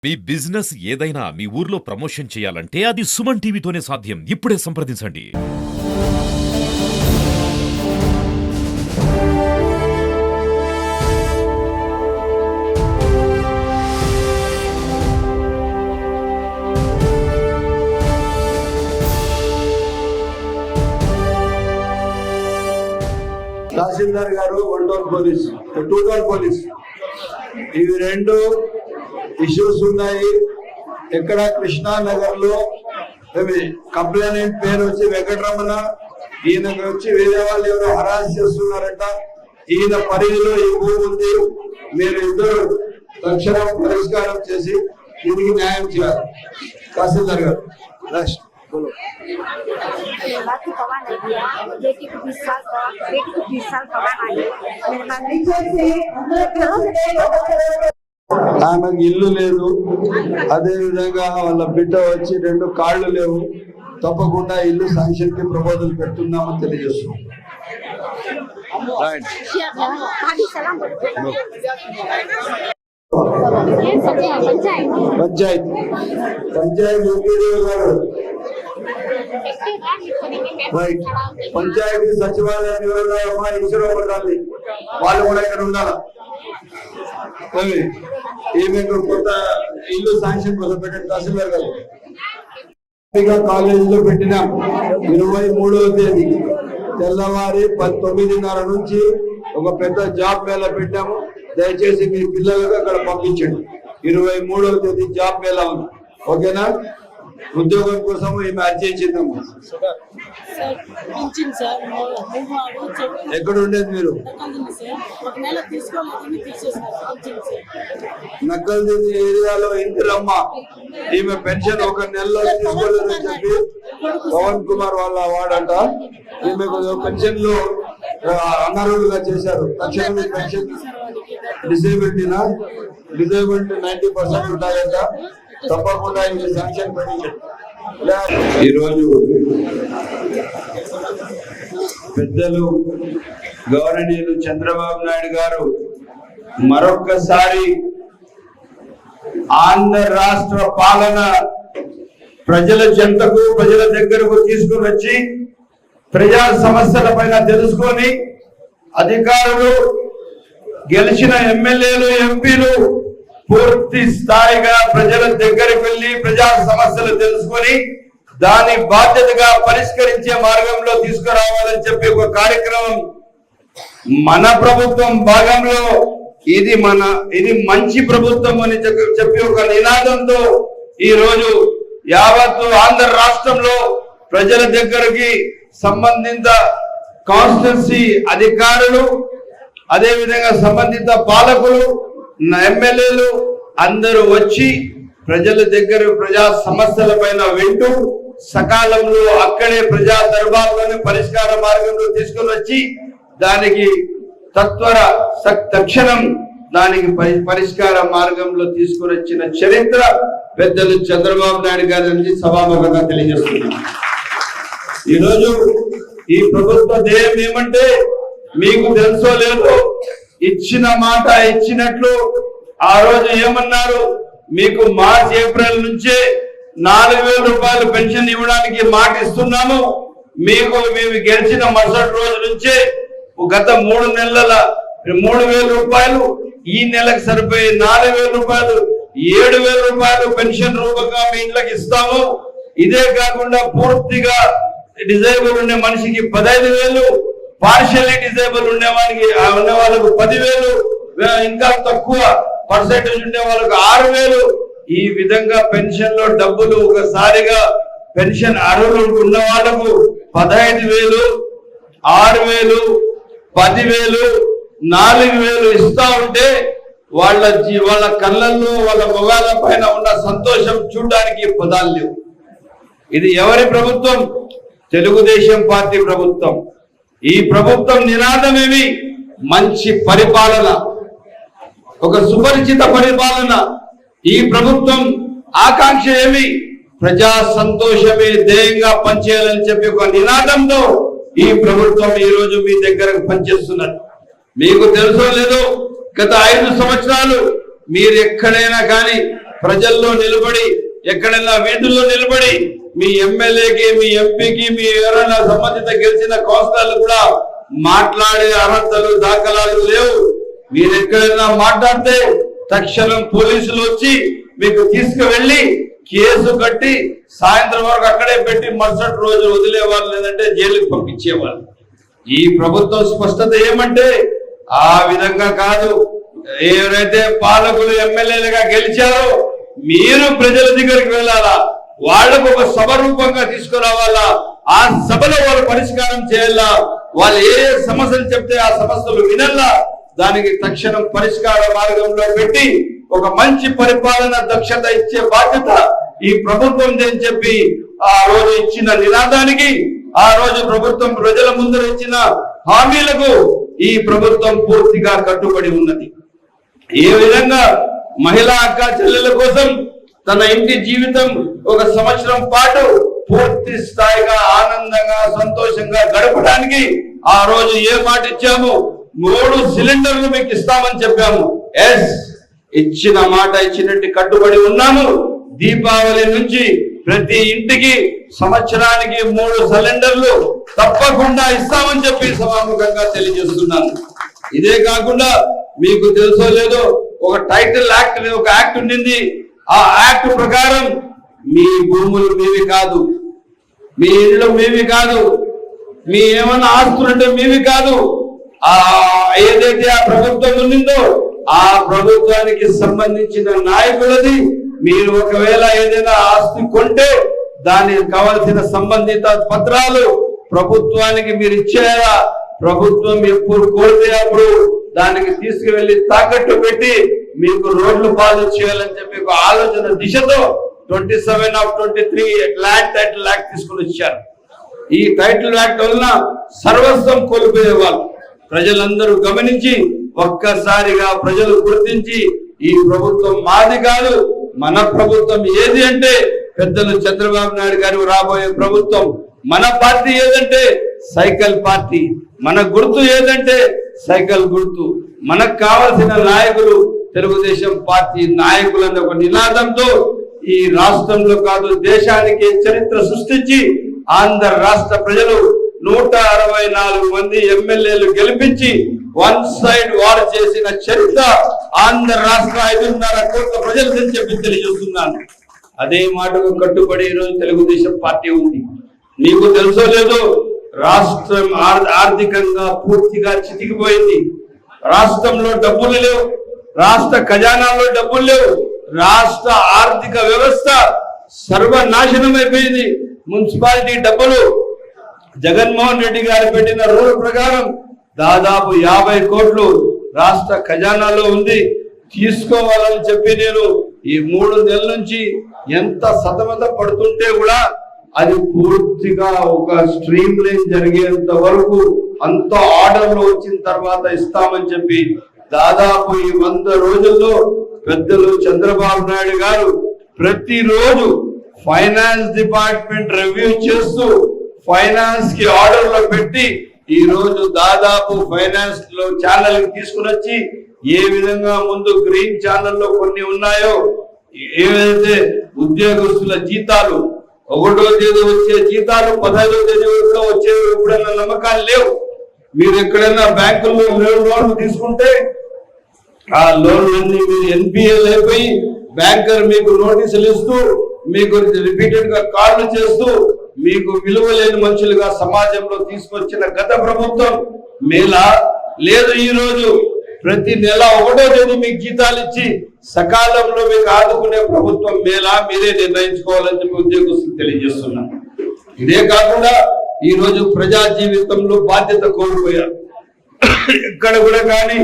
మీ business ఏదైనా మీ ఊర్లో promotion చేయాలంటే అది సుమన్ టీవీతోనే సాధ్యం. ఇప్పుడే సంప్రదించండి. తహసీల్దార్ గారు one police, two town police, ఇవి రెండు ఇష్యూస్ ఉన్నాయి. ఎక్కడ కృష్ణానగర్ లో కంప్లైంట్ పేరు వచ్చి వెంకటరమణ, ఈయనకు వచ్చి వేరే వాళ్ళు ఎవరో హరాస్ చేస్తున్నారట. ఈయన పరిధిలో ఈ భూమి ఉంది, మీరు ఇద్దరు తక్షణం పరిష్కారం చేసి దీనికి న్యాయం చేయాలి. తహసీల్దార్ గారు నెక్స్ట్ ఆమెకు ఇల్లు లేదు, అదే విధంగా వాళ్ళ బిడ్డ వచ్చి 2 కాళ్ళు లేవు. తప్పకుండా ఇల్లు శాంక్షన్ కి ప్రపోజల్ పెడుతున్నామని తెలియజేస్తున్నాం. పంచాయతీ సచివాలయం ఈశ్వరపడాలి, వాళ్ళు కూడా ఇక్కడ ఉండాలి. ఈమెకు కొత్త ఇల్లు శాంక్షన్ కోసం పెట్టండి. తహసీల్దార్ గారు కాలేజీలో పెట్టినాం 23వ తేదీ తెల్లవారి 9:30 నుంచి ఒక పెద్ద జాబ్ మేళా పెట్టాము. దయచేసి మీ పిల్లలకు అక్కడ పంపించండి. 23వ తేదీ జాబ్ మేళా ఉంది, ఓకేనా? ఉద్యోగం కోసం ఈమె అర్జీ ఇచ్చిందమ్మా. ఎక్కడ ఉండేది మీరు? నక్కల్దింది ఏరియాలో ఇందిరమ్మ. ఈమె పెన్షన్ 1 నెలలో తీసుకోలేదని చెప్పి పవన్ కుమార్ వాళ్ళ వాడంట. ఈమెకు పెన్షన్ లో అనర్హులుగా చేశారు. తక్షణమే పెన్షన్ డిసేబిలిటీనా, డిసేబిలిటీ 90% ఉంటాయంట. తప్పకుండా ఇది శాంక్షన్ పెట్టించండి. ఈరోజు పెద్దలు గౌరవనీయులు చంద్రబాబు నాయుడు గారు మరొక్కసారి ఆంధ్ర రాష్ట్ర పాలన ప్రజల చెంతకు, ప్రజల దగ్గరకు తీసుకుని వచ్చి ప్రజా సమస్యల పైన తెలుసుకొని అధికారులు, గెలిచిన ఎమ్మెల్యేలు, ఎంపీలు పూర్తి స్థాయిగా ప్రజల దగ్గరికి వెళ్లి ప్రజా సమస్యలు తెలుసుకొని దాని బాధ్యతగా పరిష్కరించే మార్గంలో తీసుకురావాలని చెప్పి ఒక కార్యక్రమం మన ప్రభుత్వం భాగంలో ఇది మంచి ప్రభుత్వం అని చెప్పి ఒక నినాదంతో ఈ రోజు యావత్తు ఆంధ్ర రాష్ట్రంలో ప్రజల దగ్గరికి సంబంధిత కాన్స్టిట్యున్సీ అధికారులు, అదే విధంగా సంబంధిత పాలకులు, ఎమ్మెల్యేలు అందరూ వచ్చి ప్రజల దగ్గర ప్రజా సమస్యల పైన వింటూ సకాలంలో అక్కడే ప్రజా దర్బార్లోని పరిష్కార మార్గంలో తీసుకుని వచ్చి దానికి తక్షణం దానికి పరిష్కార మార్గంలో తీసుకుని వచ్చిన చరిత్ర పెద్దలు చంద్రబాబు నాయుడు గారి సభాముఖంగా తెలియజేస్తున్నాం. ఈరోజు ఈ ప్రభుత్వ ధ్యేయం ఏమంటే, మీకు తెలుసో లేదో, ఇచ్చిన మాట ఇచ్చినట్లు ఆ రోజు ఏమన్నారు, మీకు మార్చి ఏప్రిల్ నుంచే 4,000 రూపాయలు పెన్షన్ ఇవ్వడానికి మాట ఇస్తున్నాము. మేము గెలిచిన మరుసటి రోజు నుంచే గత 3 నెలల 3,000 రూపాయలు, ఈ నెలకు సరిపోయే 4,000 రూపాయలు, 7,000 రూపాయలు పెన్షన్ రూపంగా మీ ఇంట్లోకి ఇస్తాము. ఇదే కాకుండా పూర్తిగా డిజేబుల్ ఉండే మనిషికి 15,000, పార్షియల్లీ డిజేబుల్ ఉండే వాళ్ళకు 10,000, ఇంకా తక్కువ పర్సెంటేజ్ ఉండే వాళ్ళకు 6,000. ఈ విధంగా పెన్షన్ లో డబ్బులు ఒకసారిగా పెన్షన్ అర్హులు ఉన్న వాళ్ళకు 15,000, 6,000, 10,000, 4,000 ఇస్తా ఉంటే వాళ్ళ కళ్ళల్లో, వాళ్ళ మొగాల పైన ఉన్న సంతోషం చూడడానికి పదాలు లేవు. ఇది ఎవరి ప్రభుత్వం? తెలుగుదేశం పార్టీ ప్రభుత్వం. ఈ ప్రభుత్వం నినాదమేమి? మంచి పరిపాలన, ఒక సుపరిచిత పరిపాలన. ఈ ప్రభుత్వం ఆకాంక్ష ఏమి? ప్రజా సంతోషమే ధ్యేయంగా పనిచేయాలని చెప్పి ఒక నినాదంతో ఈ ప్రభుత్వం ఈ రోజు మీ దగ్గరకు పనిచేస్తున్నది. మీకు తెలుసో లేదో, గత 5 సంవత్సరాలు మీరు ఎక్కడైనా కానీ ప్రజల్లో నిలబడి ఎక్కడైనా వీధుల్లో నిలబడి మీ ఎమ్మెల్యేకి మీ ఎంపీకి మీ ఎవరైనా సంబంధిత గెలిచిన కౌన్సిలర్లు కూడా మాట్లాడే అర్హతలు దాఖలాలు లేవు. మీరు ఎక్కడైనా మాట్లాడితే తక్షణం పోలీసులు వచ్చి మీకు తీసుకువెళ్ళి కేసు కట్టి సాయంత్రం వరకు అక్కడే పెట్టి మరుసటి రోజు వదిలేవాళ్ళు, లేదంటే జైలుకి పంపించేవాళ్ళు. ఈ ప్రభుత్వం స్పష్టత ఏమంటే ఆ విధంగా కాదు. ఎవరైతే పాలకులు ఎమ్మెల్యేలుగా గెలిచారో మీరు ప్రజల దగ్గరికి వెళ్ళాలా, వాళ్లకు ఒక సభ రూపంగా తీసుకురావాలా, ఆ సభలో వాళ్ళు పరిష్కారం చేయాలా, వాళ్ళు ఏ సమస్యలు చెప్తే ఆ సమస్యలు వినల్లా, దానికి తక్షణం పరిష్కార మార్గంలో పెట్టి ఒక మంచి పరిపాలన దక్షత ఇచ్చే బాధ్యత ఈ ప్రభుత్వం అని చెప్పి ఆ రోజు ఇచ్చిన నినాదానికి, ఆ రోజు ప్రభుత్వం ప్రజల ముందర ఇచ్చిన హామీలకు ఈ ప్రభుత్వం పూర్తిగా కట్టుబడి ఉన్నది. ఏ విధంగా మహిళా అక్క చెల్లెల కోసం తన ఇంటి జీవితం ఒక సంవత్సరం పాటు పూర్తి స్థాయిగా ఆనందంగా సంతోషంగా గడపడానికి ఆ రోజు ఏ మాట ఇచ్చాము, 3 సిలిండర్లు మీకు ఇస్తామని చెప్పాము. ఎస్, ఇచ్చిన మాట ఇచ్చినట్టు కట్టుబడి ఉన్నాము. దీపావళి నుంచి ప్రతి ఇంటికి సంవత్సరానికి 3 సిలిండర్లు తప్పకుండా ఇస్తామని చెప్పి సభాముఖంగా తెలియజేస్తున్నాను. ఇదే కాకుండా మీకు తెలుసో లేదో ఒక టైటిల్ యాక్ట్ అనే ఒక యాక్ట్ ఉండింది. ఆ యాక్ట్ ప్రకారం మీ భూములు మీవి కాదు, మీ ఇళ్ళు మీవి కాదు, మీ ఏమన్నా ఆస్తులుంటే మీవి కాదు. ఆ ఏదైతే ఆ ప్రభుత్వం ఉండిందో ఆ ప్రభుత్వానికి సంబంధించిన నాయకులది. మీరు ఒకవేళ ఏదైనా ఆస్తి కొంటే దానికి కావలసిన సంబంధిత పత్రాలు ప్రభుత్వానికి మీరు ఇచ్చేయాలా. ప్రభుత్వం ఎప్పుడు కోరితే అప్పుడు దానికి తీసుకువెళ్లి తాకట్టు పెట్టి మీకు రోడ్లు పాలు చేయాలని చెప్పి ఒక ఆలోచన దిశతో 27/23 ల్యాండ్ టైటిల్ యాక్ట్ తీసుకుని వచ్చారు. ఈ టైటిల్ యాక్ట్ వలన సర్వస్వం కోల్పోయే వాళ్ళు ప్రజలందరూ గమనించి ఒక్కసారిగా ప్రజలు గుర్తించి ఈ ప్రభుత్వం మాది కాదు, మన ప్రభుత్వం ఏది అంటే పెద్దలు చంద్రబాబు నాయుడు గారు రాబోయే ప్రభుత్వం. మన పార్టీ ఏదంటే సైకిల్ పార్టీ, మన గుర్తు ఏదంటే సైకిల్ గుర్తు. మనకు కావాల్సిన నాయకులు తెలుగుదేశం పార్టీ నాయకులను ఒక నినాదంతో ఈ రాష్ట్రంలో కాదు దేశానికి చరిత్ర సృష్టించి ఆంధ్ర రాష్ట్ర ప్రజలు 164 మంది ఎమ్మెల్యేలు గెలిపించి వన్ సైడ్ వార్ చేసిన చరిత్ర ఆంధ్ర రాష్ట్ర 5.5 కోట్ల ప్రజలని చెప్పి తెలియజేస్తున్నాను. అదే మాటకు కట్టుబడి ఈరోజు తెలుగుదేశం పార్టీ ఉంది. నీకు తెలుసో లేదో రాష్ట్రం ఆర్థికంగా పూర్తిగా చితికిపోయింది. రాష్ట్రంలో డబ్బులు లేవు, రాష్ట్ర ఖజానాలో డబ్బులు లేవు, రాష్ట్ర ఆర్థిక వ్యవస్థ సర్వనాశనం అయిపోయింది. మున్సిపాలిటీ డబ్బులు జగన్మోహన్ రెడ్డి గారు పెట్టిన రూల్ ప్రకారం దాదాపు 50 కోట్లు రాష్ట్ర ఖజానాలో ఉంది. తీసుకోవాలని చెప్పి నేను ఈ 3 నెలల నుంచి ఎంత సతమత పడుతుంటే కూడా అది పూర్తిగా ఒక స్ట్రీమ్ లైన్ జరిగేంత వరకు అంత ఆర్డర్లో వచ్చిన తర్వాత ఇస్తామని చెప్పి దాదాపు ఈ 100 రోజుల్లో పెద్దలు చంద్రబాబు నాయుడు గారు ప్రతిరోజు ఫైనాన్స్ డిపార్ట్మెంట్ రివ్యూ చేస్తూ ఫైనాన్స్ కి ఆర్డర్ లో పెట్టి ఈ రోజు దాదాపు ఫైనాన్స్ లో ఛానల్ కి తీసుకుని వచ్చి ఏ విధంగా ముందు గ్రీన్ ఛానల్ లో కొన్ని ఉన్నాయో ఏవైతే ఉద్యోగస్తుల జీతాలు 1వ తేదీ వచ్చే జీతాలు 15వ తేదీ వరకు వచ్చే ఎప్పుడైనా నమ్మకాలు లేవు. మీరు ఎక్కడైనా బ్యాంకుల్లో లోన్లు తీసుకుంటే ఆ లోన్లన్నీ మీరు ఎన్పిఎల్ అయిపోయి బ్యాంకర్ మీకు నోటీసులు ఇస్తూ మీకు రిపీటెడ్ గా కాల్లు చేస్తూ మీకు విలువ లేని మనుషులుగా సమాజంలో తీసుకొచ్చిన గత ప్రభుత్వం మేలా లేదు. ఈ రోజు ప్రతి నెల 1వ తేదీ మీకు జీతాలు ఇచ్చి సకాలంలో మీకు ఆదుకునే ప్రభుత్వం మేలా మీరే నిర్ణయించుకోవాలని చెప్పి ఉద్యోగస్తులు తెలియజేస్తున్నారు. ఇదే కాకుండా ఈ రోజు ప్రజా జీవితంలో బాధ్యత కోల్పోయారు. ఎక్కడ కూడా కానీ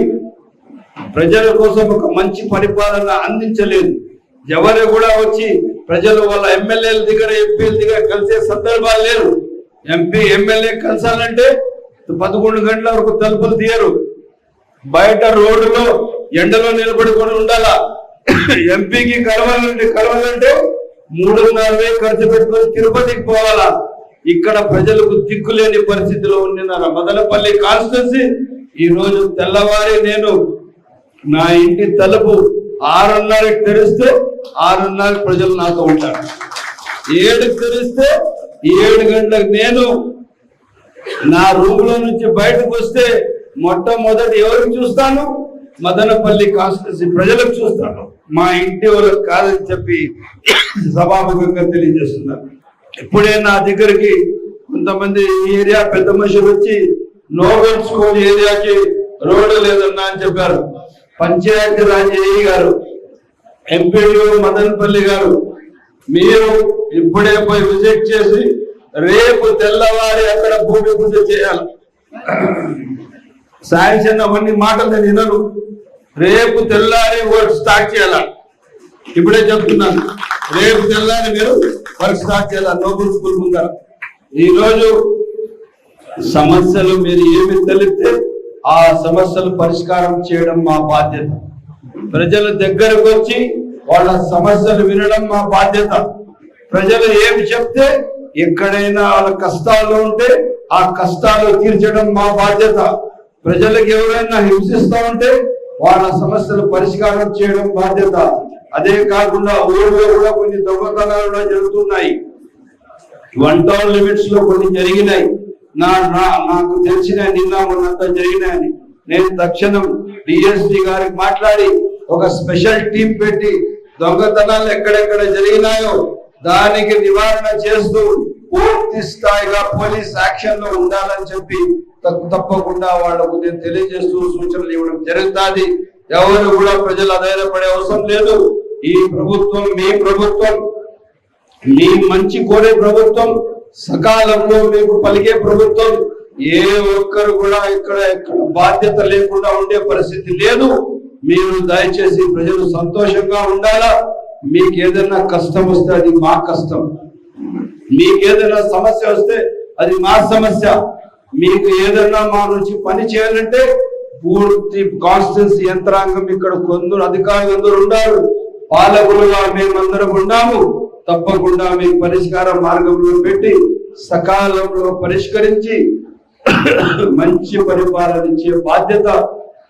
ప్రజల కోసం ఒక మంచి పరిపాలన అందించలేదు. ఎవరు కూడా వచ్చి ప్రజలు వాళ్ళ ఎమ్మెల్యేల దగ్గర ఎంపీల దగ్గర కలిసే సందర్భాలు లేరు. ఎంపీ ఎమ్మెల్యే కలిసాలంటే 11 గంటల వరకు తలుపులు తీయరు, బయట రోడ్డులో ఎండలో నిలబడుకొని ఉండాలా. ఎంపీకి కలవాలంటే 3,500 ఖర్చు పెట్టుకొని తిరుపతికి పోవాలా. ఇక్కడ ప్రజలకు దిక్కులేని పరిస్థితిలో ఉండిన మదనపల్లి కాన్స్టిట్యున్సీ ఈ రోజు తెల్లవారి నేను నా ఇంటి తలుపు 6:30కి తెరిస్తే 6:30కి ప్రజలు నాతో ఉంటారు. 7కి తెరిస్తే 7 గంటలకు నేను నా రూమ్ లో నుంచి బయటకు వస్తే మొట్టమొదటి ఎవరికి చూస్తాను? మదనపల్లి కాన్స్టిట్యూన్సీ ప్రజలకు చూస్తాను, మా ఇంటి వాళ్ళకి కాదని చెప్పి సభాముఖంగా తెలియజేస్తున్నాను. ఇప్పుడే నా దగ్గరికి కొంతమంది ఏరియా పెద్ద మనుషులు వచ్చి నోబెల్ స్కూల్ ఏరియాకి రోడ్డు లేదన్నా అని చెప్పారు. పంచాయతీ రాజ్ ఏఈ గారు, ఎంపీడీఓ మదనపల్లి గారు, మీరు ఇప్పుడే పోయి విజిట్ చేసి రేపు తెల్లవారి అక్కడ భూమి పూజ చేయాలి. శాంక్షన్ అవన్నీ మాటలు నేను వినను. రేపు తెల్లారి వర్క్ స్టార్ట్ చేయాల. ఇప్పుడే చెప్తున్నాను, రేపు తెల్లారి మీరు వర్క్ స్టార్ట్ చేయాల నోబెల్ స్కూల్ ముందర. ఈరోజు సమస్యలు మీరు ఏమి తెలిస్తే ఆ సమస్యలు పరిష్కారం చేయడం మా బాధ్యత. ప్రజల దగ్గరకు వచ్చి వాళ్ళ సమస్యలు వినడం మా బాధ్యత. ప్రజలు ఏమి చెప్తే ఎక్కడైనా వాళ్ళ కష్టాలు ఉంటే ఆ కష్టాలు తీర్చడం మా బాధ్యత. ప్రజలకు ఎవరైనా హింసిస్తా ఉంటే వాళ్ళ సమస్యలు పరిష్కారం చేయడం బాధ్యత. అదే కాకుండా ఊళ్ళో కూడా కొన్ని దొంగతనాలు కూడా జరుగుతున్నాయి. 1 టౌన్ లిమిట్స్ లో కొన్ని జరిగినాయి. నాకు తెలిసిన నిన్న మొన్నంతా జరిగినాయని నేను తక్షణం డిఎస్పీ గారికి మాట్లాడి ఒక స్పెషల్ టీం పెట్టి దొంగతనాలు ఎక్కడెక్కడ జరిగినాయో దానికి నివారణ చేస్తూ పూర్తి స్థాయిగా పోలీస్ యాక్షన్ లో ఉండాలని చెప్పి తప్పకుండా వాళ్లకు నేను తెలియజేస్తూ సూచనలు ఇవ్వడం జరుగుతుంది. ఎవరు కూడా ప్రజలు అధైర్యపడే అవసరం లేదు. ఈ ప్రభుత్వం మీ ప్రభుత్వం, మీ మంచి కోరే ప్రభుత్వం, సకాలంలో మీకు పలికే ప్రభుత్వం. ఏ ఒక్కరు కూడా ఇక్కడ బాధ్యత లేకుండా ఉండే పరిస్థితి లేదు. మీరు దయచేసి ప్రజలు సంతోషంగా ఉండాలా. మీకు ఏదైనా కష్టం వస్తే అది మా కష్టం, మీకు ఏదైనా సమస్య వస్తే అది మా సమస్య. మీకు ఏదైనా మా నుంచి పని చేయాలంటే పూర్తి కాన్స్టిట్యూన్సీ యంత్రాంగం ఇక్కడ కొందరు అధికారులు అందరూ ఉన్నారు, పాలకులుగా మేమందరం ఉన్నాము. తప్పకుండా మీకు పరిష్కార మార్గంలో పెట్టి సకాలంలో పరిష్కరించి మంచి పరిపాలన ఇచ్చే బాధ్యత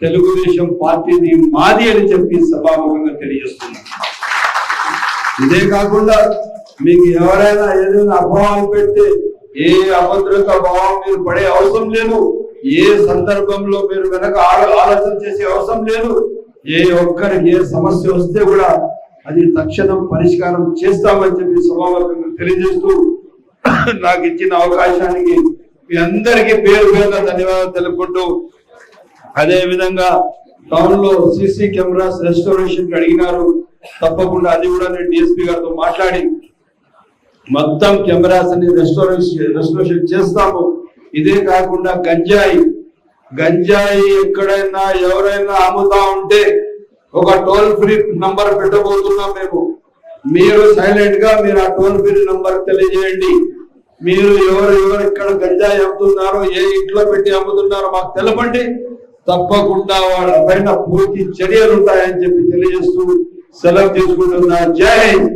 తెలుగుదేశం పార్టీది, మాది అని చెప్పి సభాముఖంగా తెలియజేస్తున్నాం. ఇదే కాకుండా మీకు ఎవరైనా ఏదైనా అభావం పెడితే ఏ అభద్రత భావం మీరు పడే అవసరం లేదు. ఏ సందర్భంలో మీరు వెనక ఆలోచన చేసే అవసరం లేదు. ఏ ఒక్కరికి ఏ సమస్య వస్తే కూడా అది తక్షణం పరిష్కారం చేస్తామని చెప్పి సభాముఖంగా తెలియజేస్తూ నాకు ఇచ్చిన అవకాశానికి మీ అందరికీ పేరు పేరుగా ధన్యవాదాలు తెలుపుకుంటూ, అదే విధంగా టౌన్ లో సీసీ కెమెరాస్ రెస్టోరేషన్ అడిగినారు. తప్పకుండా అది కూడా నేను డిఎస్పీ గారితో మాట్లాడి మొత్తం కెమెరాస్ అన్ని రెస్టోరేషన్ చేస్తాము. ఇదే కాకుండా గంజాయి ఎక్కడైనా ఎవరైనా అమ్ముతా ఉంటే ఒక టోల్ ఫ్రీ నంబర్ పెట్టబోతున్నాం మేము. మీరు సైలెంట్ గా మీరు ఆ టోల్ ఫ్రీ నంబర్ తెలియజేయండి. మీరు ఎవరు ఇక్కడ గంజాయి అమ్ముతున్నారో, ఏ ఇంట్లో పెట్టి అమ్ముతున్నారో మాకు తెలపండి. తప్పకుండా వాళ్ళ పైన పూర్తి చర్యలు ఉంటాయని చెప్పి తెలియజేస్తూ సెలవు తీసుకుంటున్నా. జై హింద్.